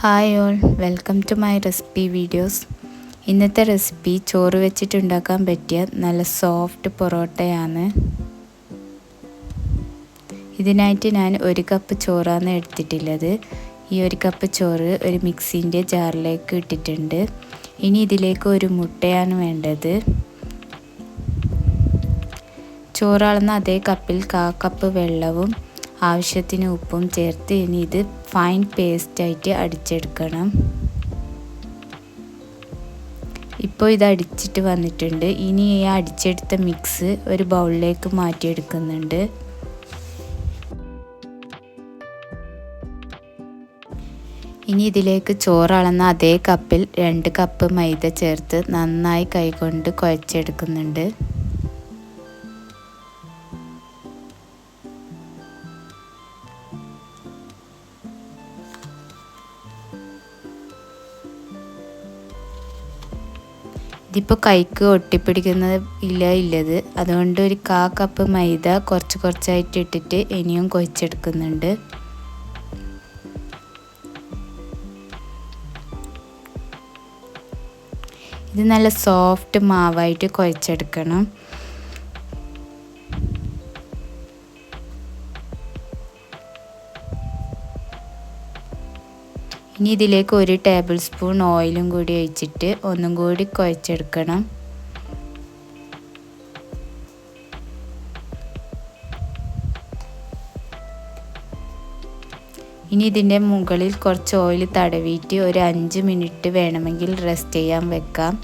Hi all, welcome to my recipe videos. ഇന്നത്തെ recipe ചോറ് വെച്ചിട്ടുണ്ടാക്കാൻ പറ്റിയ നല്ല സോഫ്റ്റ് പൊറോട്ടയാണ്. ഇതിനായിട്ട് ഞാൻ 1 കപ്പ് ചോറാണ് എടുത്തിട്ടുള്ളത്. ഈ 1 കപ്പ് ചോറ് ഒരു മിക്സിൻ്റെ ജാറിലേക്ക് ഇട്ടിട്ടുണ്ട്. ഇനി ഇതിലേക്ക് ഒരു മുട്ടയാണ് വേണ്ടത്. ചോറളന്ന അതേ കപ്പിൽ 1/4 കപ്പ് വെള്ളവും ആവശ്യത്തിന് ഉപ്പും ചേർത്ത് ഇനി ഇത് ഫൈൻ പേസ്റ്റായിട്ട് അടിച്ചെടുക്കണം. ഇപ്പോൾ ഇത് അടിച്ചിട്ട് വന്നിട്ടുണ്ട്. ഇനി ഈ അടിച്ചെടുത്ത മിക്സ് ഒരു ബൗളിലേക്ക് മാറ്റിയെടുക്കുന്നുണ്ട്. ഇനി ഇതിലേക്ക് ചോറളന്ന അതേ കപ്പിൽ 2 കപ്പ് മൈദ ചേർത്ത് നന്നായി കൈകൊണ്ട് കുഴച്ചെടുക്കുന്നുണ്ട്. ഇതിപ്പോൾ കൈക്ക് ഒട്ടിപ്പിടിക്കുന്നത് ഇല്ലത്, അതുകൊണ്ട് ഒരു 1/4 കപ്പ് മൈദ കുറച്ചായിട്ട് ഇട്ടിട്ട് ഇനിയും കുഴച്ചെടുക്കുന്നുണ്ട്. ഇത് നല്ല സോഫ്റ്റ് മാവായിട്ട് കുഴച്ചെടുക്കണം. ഇനി ഇതിലേക്ക് 1 ടേബിൾ സ്പൂൺ ഓയിലും കൂടി ഒഴിച്ചിട്ട് ഒന്നും കൂടി കുഴച്ചെടുക്കണം. ഇനി ഇതിൻ്റെ മുകളിൽ കുറച്ച് ഓയിൽ തടവിയിട്ട് ഒരു 5 മിനിറ്റ് വേണമെങ്കിൽ റെസ്റ്റ് ചെയ്യാൻ വെക്കാം.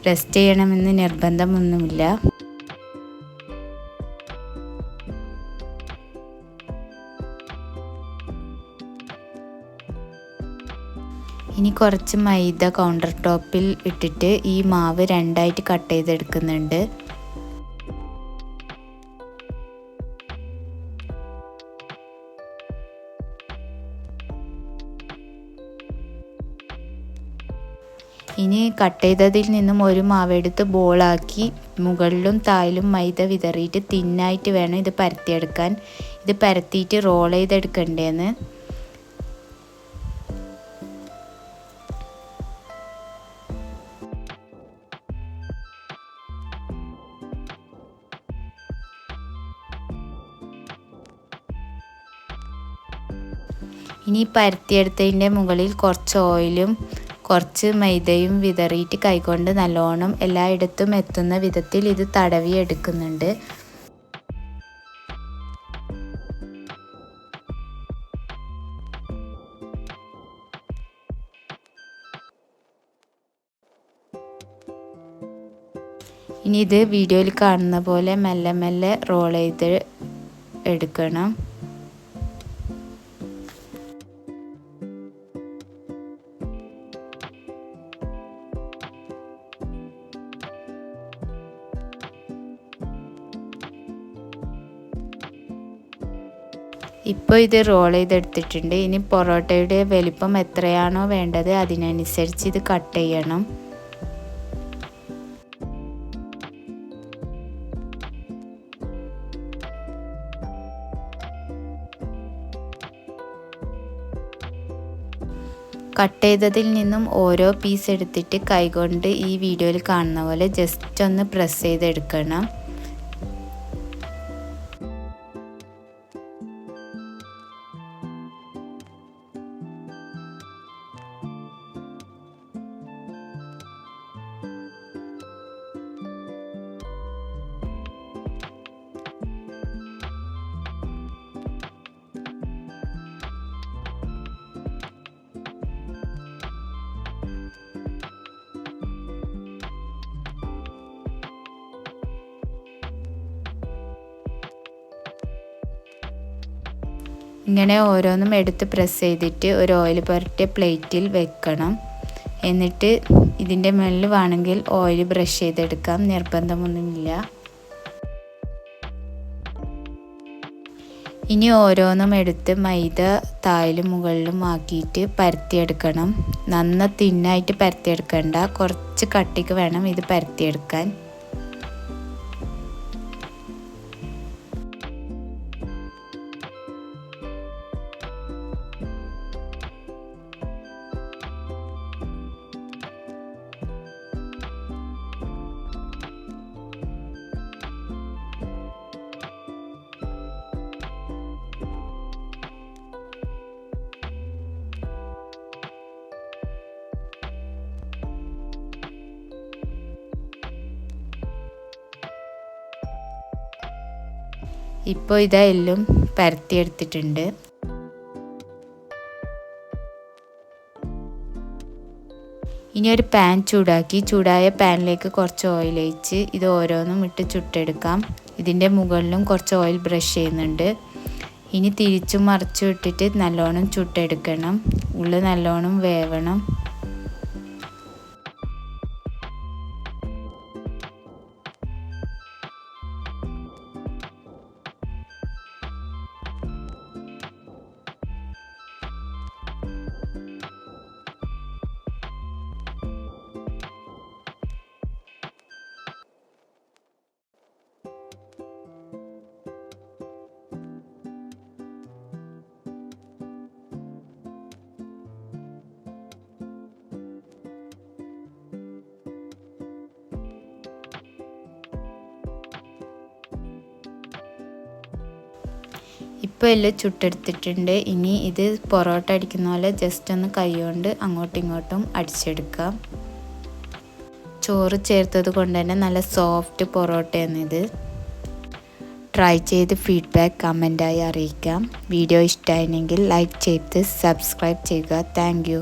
റെസ്റ്റ് ചെയ്യണമെന്ന് നിർബന്ധമൊന്നുമില്ല. ഇനി കുറച്ച് മൈദ കൗണ്ടർ ടോപ്പിൽ ഇട്ടിട്ട് ഈ മാവ് 2ആയിട്ട് കട്ട് ചെയ്തെടുക്കുന്നുണ്ട്. ഇനി കട്ട് ചെയ്തതിൽ നിന്നും ഒരു മാവെടുത്ത് ബോളാക്കി മുകളിലും താഴിലും മൈദ വിതറിയിട്ട് തിന്നായിട്ട് വേണം ഇത് പരത്തിയെടുക്കാൻ. ഇത് പരത്തിയിട്ട് റോൾ ചെയ്തെടുക്കണ്ടേന്ന്. ഇനി പരത്തിയെടുത്തതിൻ്റെ മുകളിൽ കുറച്ച് ഓയിലും കുറച്ച് മൈദയും വിതറിയിട്ട് കൈകൊണ്ട് നല്ലോണം എല്ലായിടത്തും എത്തുന്ന വിധത്തിൽ ഇത് തടവി എടുക്കുന്നുണ്ട്. ഇനി ഇത് വീഡിയോയിൽ കാണുന്ന പോലെ മെല്ലെ മെല്ലെ റോൾ ചെയ്ത് എടുക്കണം. ഇപ്പോൾ ഇത് റോൾ ചെയ്തെടുത്തിട്ടുണ്ട്. ഇനി പൊറോട്ടയുടെ വലിപ്പം എത്രയാണോ വേണ്ടത് അതിനനുസരിച്ച് ഇത് കട്ട് ചെയ്യണം. കട്ട് ചെയ്തതിൽ നിന്നും ഓരോ പീസ് എടുത്തിട്ട് കൈകൊണ്ട് ഈ വീഡിയോയിൽ കാണുന്ന പോലെ ജസ്റ്റ് ഒന്ന് പ്രസ് ചെയ്തെടുക്കണം. ഇങ്ങനെ ഓരോന്നും എടുത്ത് പ്രസ് ചെയ്തിട്ട് ഒരു ഓയിൽ പുരട്ടിയ പ്ലേറ്റിൽ വെക്കണം. എന്നിട്ട് ഇതിൻ്റെ മുകളിൽ വേണമെങ്കിൽ ഓയിൽ ബ്രഷ് ചെയ്തെടുക്കാം, നിർബന്ധമൊന്നുമില്ല. ഇനി ഓരോന്നും എടുത്ത് മൈദ താഴിലും മുകളിലും ആക്കിയിട്ട് പരത്തിയെടുക്കണം. നന്ന തിന്നായിട്ട് പരത്തിയെടുക്കണ്ട, കുറച്ച് കട്ടിക്ക് വേണം ഇത് പരത്തിയെടുക്കാൻ. ഇപ്പോൾ ഇതാ എല്ലാം പരത്തിയെടുത്തിട്ടുണ്ട്. ഇനി ഒരു പാൻ ചൂടാക്കി ചൂടായ പാനിലേക്ക് കുറച്ച് ഓയിൽ ഒഴിച്ച് ഇത് ഓരോന്നും ഇട്ട് ചുട്ടെടുക്കാം. ഇതിൻ്റെ മുകളിലും കുറച്ച് ഓയിൽ ബ്രഷ് ചെയ്യുന്നുണ്ട്. ഇനി തിരിച്ചും മറിച്ചും ഇട്ടിട്ട് നല്ലോണം ചുട്ടെടുക്കണം. ഉള്ളി നല്ലോണം വേവണം. ഇപ്പോൾ എല്ലാം ചുട്ടെടുത്തിട്ടുണ്ട്. ഇനി ഇത് പൊറോട്ട അടിക്കുന്ന പോലെ ജസ്റ്റ് ഒന്ന് കൈ കൊണ്ട് അങ്ങോട്ടും ഇങ്ങോട്ടും അടിച്ചെടുക്കാം. ചോറ് ചേർത്തത് കൊണ്ട് തന്നെ നല്ല സോഫ്റ്റ് പൊറോട്ടയാണ് ഇത്. ട്രൈ ചെയ്ത് ഫീഡ്ബാക്ക് കമൻറ്റായി അറിയിക്കാം. വീഡിയോ ഇഷ്ടമായെങ്കിൽ ലൈക്ക് ചെയ്ത് സബ്സ്ക്രൈബ് ചെയ്യുക. Thank you.